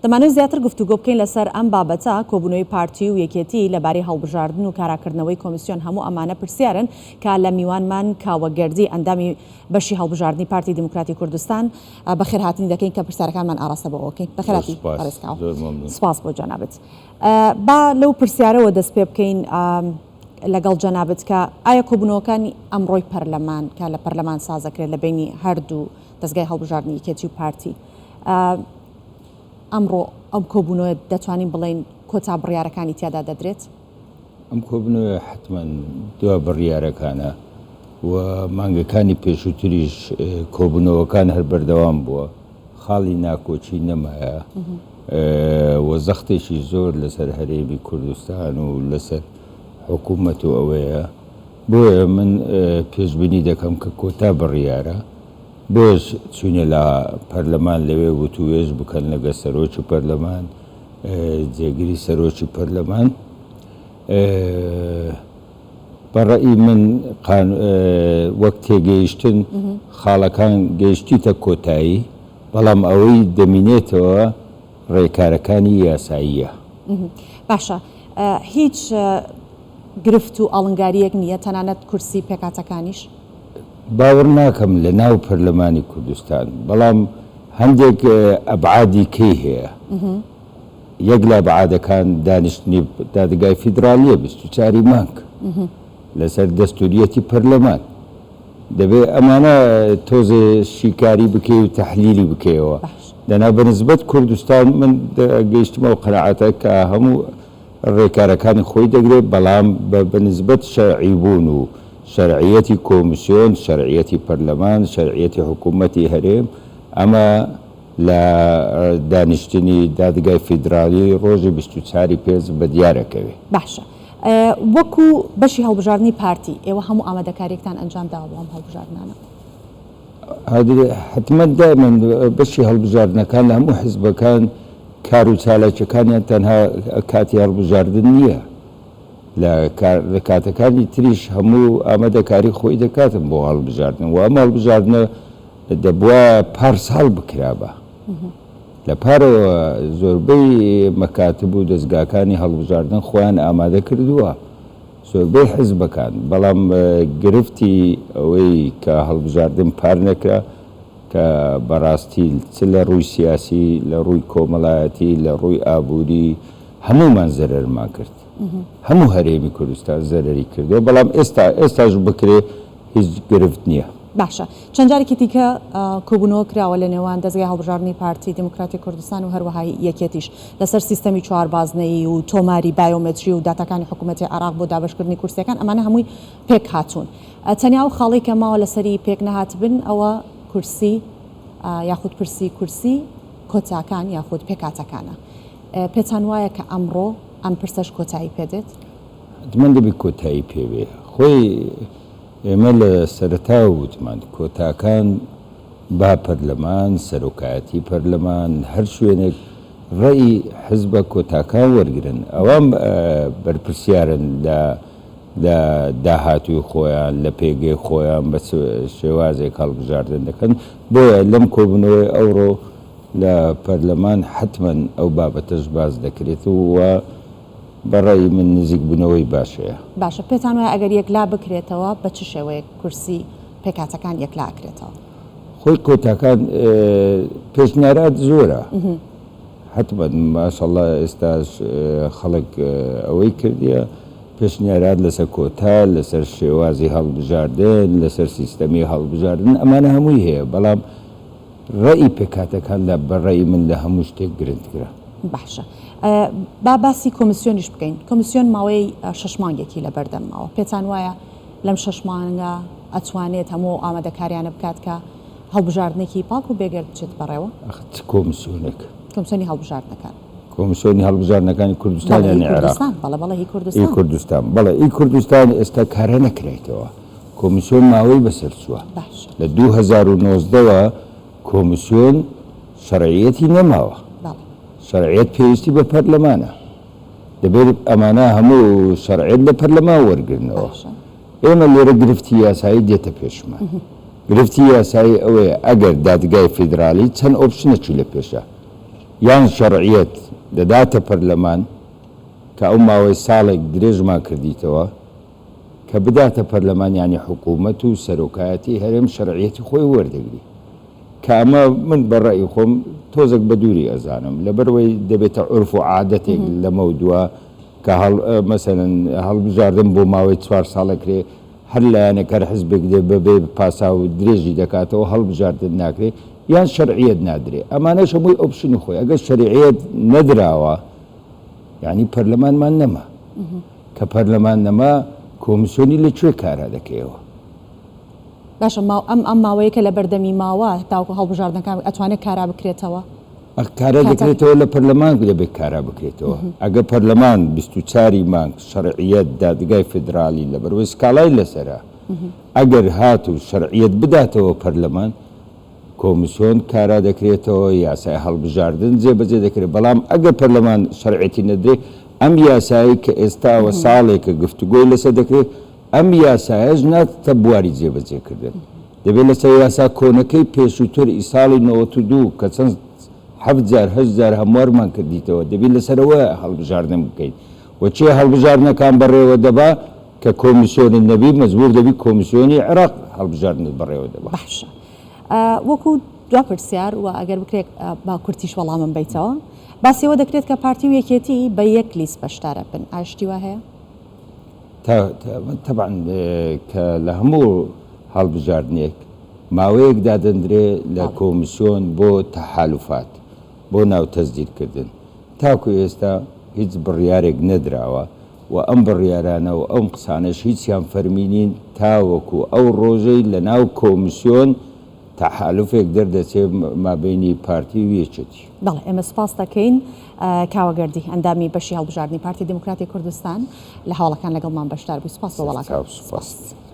دەمانێت زیاتر گفتوگۆ بکەین لەسەر ئەم بابەتە کۆبوونەوەی پارتی و یەکێتی لەبارەی هەڵبژاردن و کاراکردنەوەی کۆمیسیۆن هەموو ئەمانە پرسیارن کە لە میوانمان کاوەگەردی ئەندامی بەشی هەڵبژاردننی پارتی دموکراتی کوردستان بەخێر هاتنی دەکەین کە پرسیارەکانمان ئاراستە بەوەکەین بەخێراتی سپاس بۆ جەنابەت. با لەو پرسیارەوە دەست پێ بکەین لەگەڵ جەنابەت کە ئایا کۆبوونەوەکانی ئەمڕۆی پەرلەمان کە لە پەرلەمان سازەکرێت لە بینی هەردوو دەستگای هەڵبژاردننی یەکێتی و پارتی ئەمڕۆ ئەم کۆبوونەوە دەتوانین بڵێن کۆتا بڕیارەکانی تیادا دەدرێت؟ ئەم کۆبوونەوە حتمەن دوا بڕیارەکانە و مانگەکانی پێشووتریش کۆبوونەوەکان هەر بەردەوام بووە، خاڵی ناکۆچی نەمایە و زەختێکی زۆر لەسەر هەرێمی کوردستان و لەسەر حکوومەت و ئەوەیە. بۆیە من پێشبینی دەکەم کە کۆتا بڕیارە بۆش چوونە لە پەرلەمان لەوێ وتوێژ بکەن لەگە سەرۆکی پەرلەمان، جێگیری سەرۆکی پەرلەمان. بەڕێی من وەک تێگەیشتن خاڵەکان گەیشتیتە کۆتایی، بەڵام ئەوەی دەمینێتەوە ڕێکارەکانی یاساییە. باشە، هیچ گرفت و ئاڵنگاریەک نییە تەنانەت کورسی پێکاتەکانیش؟ باوەڕ ناکەم لە ناو پەرلەمانی کوردستان، بەڵام هەندێک ئەبعادی کەی هەیە. یەک لە ئەبعادەکان دانیشتنی دادگای فیدرالیە 24 مانگ لەسەر دەستوریەتی پەرلەمان. دەبێت ئەمانە تۆزێ شیکاری بکەی و تەحلیلی بکەیەوە. دەنا بەنسبەت کوردستان من گەیشتمەوە قەناعەتە کە هەموو ڕێکارەکانی خۆی دەگرێت، بەڵام بەنسبەت شەرعی بوون و شەرعیەتی کۆمیسیۆن، شەرعیەتی پەرلەمان، شەرعیەتی حکوومەتی هەرێم، ئەمە لە دانیشتنی دادگای فیدرالی ڕۆژی 24 پێنج بە دیارەکەوێ. باشە، وەکو بەشی هەڵبژاردننی پارتی ئێوە هەموو ئامادەکاریەکتان ئەنجام داوە بۆ ئەم هەڵبژاردنانە؟ حتمەن دائما بەشی هەڵبژاردنەکان لە هەموو حزبەکان کار و چالاکیەکانیان تەنها کاتی هەڵبژاردن نییە، لە کاتەکانی تریش هەموو ئامادەکاری خۆی دەکاتن بۆ هەڵبژاردن و ئەم هەڵبژاردنە دەبووە پارساڵ بکرابە. لە پارەوە زۆربەی مەکاتب و دەستگاکانی هەڵبژاردن خۆیان ئامادە کردووە، زۆربەی حزبەکان، بەڵام گرفتی ئەوەی کە هەڵبژاردن پار نەکرا کە بەڕاستی چ لە ڕووی سیاسی، لە ڕووی کۆمەڵایەتی، لە ڕووی ئابووری هەمومان زەرەرمان کرد. هەموو هەرێمی کوردستان زەرەری کردو، بەڵام ئێستاش بکرێ هیچ گرفت نییە. باشە، چەند جارێکی دیکە کۆبوونەوە کراوە لە نێوان دەستگای هەڵبژاردننی پارتی دموکراتی کوردستان و هەروەها یەکێتیش لەسەر سیستەمی چواربازنەیی و تۆماری بایۆمەتری و داتاکانی حکوومەتی عێراق بۆ دابشکردنی کورسیەکان، ئەمانە هەمووی پێک هاتوون. تەنیا و خاڵی کە ماوە لەسەری پێک نەهاتبن ئەوە کورسی یاخود پرسی کورسی کۆتاکان یاخود پێکاتەکانە. پێتان وایە کە ئەمڕۆ ئەم پرسەش کۆتایی پێدێت؟ من دەبێت کۆتایی پێوێ. خۆی ئێمە لە سەرەتا وتمان کۆتاکان با پەرلەمان، سەرۆکایەتی پەرلەمان، هەر شوێنێک ڕێی حزبە کۆتاکان وەرگرن، ئەوان بەرپرسیارن لە داهاتوی خۆیان، لە پێگەی خۆیان بە شێوازێک هەڵبژاردن دەکەن. بۆیە لەم کۆبوونەوەی ئەوڕۆ لە پەرلەمان حتمەن ئەو بابەتەش باز دەکرێت و بەڕێی من نزیک بوونەوەی باشەیە. باشە، پێتان وایە ئەگەر یەکلا بکرێتەوە بە چ شێوەیە کورسی پێکاتەکان یەکلا ئەکرێتەوە؟ خۆی کۆتاکان پێشنیارات زۆرە، حتمەن ماشەڵڵا ئێستاش خەڵک ئەوەی کردیە پێشنیارات لەسەر کۆتا، لەسەر شێوازی هەڵبژاردن، لەسەر سیستەمی هەڵبژاردن، ئەمانە هەمووی هەیە، بەڵام ڕێی پێکاتەکان لە بەڕێی من لە هەموو شتێک گرنگترە. باشە، با باسی کۆمیسیۆنیش بکەین. کۆمیسیۆن ماوەی 6 مانگێکی لە بەردەماوە. پێتان وایە لەم 6 مانگە ئەتوانێت هەموو ئامادەکاریانە بکات کە هەڵبژاردنێکی پاک و بێگەر بچێت بەڕێوە؟ کۆمیسیۆنێک کۆمیسیۆنی هەڵبژاردنەکان، کۆمیسیۆنی هەڵبژاردنەکانی کوردستان یان عێراق؟ بەڵێ هی کوردستان. بەڵێ هی کوردستان ئێستا کارە نەکرێتەوە. کۆمیسیۆن ماوەی بەسەر چووە. لە 2019ەوە کۆمیسیۆن شەرعیەتی نەماوە. شەرعیەت پێویستی بە پەرلەمانە، دەبێت ئەمانە هەموو شەرعیەت لە پەرلەمان وەرگرنەوە. ئێمە لێرە گرفتی یاسایی دێتە پێشمان. گرفتی یاسایی ئەوەیە ئەگەر دادگای فیدرالی چەند ئۆپشنەکی لە پێشە یان شەرعیەت دەداتە پەرلەمان کە ئەو ماوەی ساڵێک درێژمان کردیتەوە کە بداتە پەرلەمان ینی حکوومەت و سەرۆکایەتی هەرێم شەرعیەتی خۆی وەردەگری کە ئەمە من بەڕێی خۆم تۆزێک بە دووری ئەزانم لەبەرەوەی دەبێتە عرف و عادەتێک لەمە دووە کە مەسەرەن هەڵبژاردن بۆ ماوەی 4 ساڵەکرێ هەر لایەنەکەر حزبێک دێ بەبێ پاسا و درێژی دەکاتەوە هەڵبژاردن ناکرێت یان شەرعیەت نادرێ ئەمانەش هەمووی ئۆپشنی خۆی ئەگەر شەریعەت نەدراوە یعنی پەرلەمانمان نەما کە پەرلەمان نەما کۆمیسیۆنی لەکوێ کارا دەکەیەوە باشە ئەم ماوەیە کە لە بەردەمی ماوە تاوکو هەڵبژاردنەکان ئەتوانێت کارا بکرێتەوە کارە دەکرێتەوە لە پەرلەمان دەبێت کارا بکرێتەوە ئەگە پەرلەمان 24 مانگ شەرعیەت دادگای فدرالی لە بەروەی سکاڵای لەسەرە ئەگەر هات و شەرعیەت بداتەوە پەرلەمان کۆمیسیۆن کارا دەکرێتەوە یاسای هەڵبژاردن جێبەجێ دەکرێت بەڵام ئەگەر پەرلەمان شەرعەتی نەدرێ ئەم یاسایی کە ئێستاوە ساڵێکە گفتوگۆی لەسەر دەکرێت ئەم یاسایەش ناتە بواری جێبەجێکردن دەبێت لەسەر یاسا کۆنەکەی پێشووتر ئیساڵی 92 کە چەند 7,000 هەموارمان کردیتەوە دەبێت لەسەرەوە هەڵبژاردن بکەیت وەچێ هەڵبژاردنەکان بەڕێوە دەبا کە کۆمیسیۆنی نەبی مەجبور دەبی کۆمیسیۆنی عێراق هەڵبژاردن بەڕێوە دەبا باشە وەکو دوا پرسیار و ئەگەر بکرێت با کورتیش وەڵامم بیتەوە باسیەوە دەکرێت کە پارتی و یەکێتی بە یەک لیست بەشدارە بن ئاشتی وە هەیە طبعا کە لە هەموو هەڵبژاردنێک ماوەیەک دادەندرێ لە کۆمیسیۆن بۆ تەحالوفات بۆ ناو تەزدیدکردن تاکو ئێستا هیچ بڕیارێک نەدراوە و ئەم بڕیارانە و ئەم قسانەش هیچیان فەرمینین تاوەکو ئەو ڕۆژەی لە ناو کۆمیسیۆن تەحالوفێک دەردەچێ مابینی پارتی و یەکێتی بەڵێ ئێمە سپاس دەکەین کاوەگەردی ئەندامی بەشی هەڵبژاردنی پارتی دموکراتی کوردستان لە هەواڵەکان لەگەڵمان بەشدار بوو سپاس بۆ وەڵاتەکەت.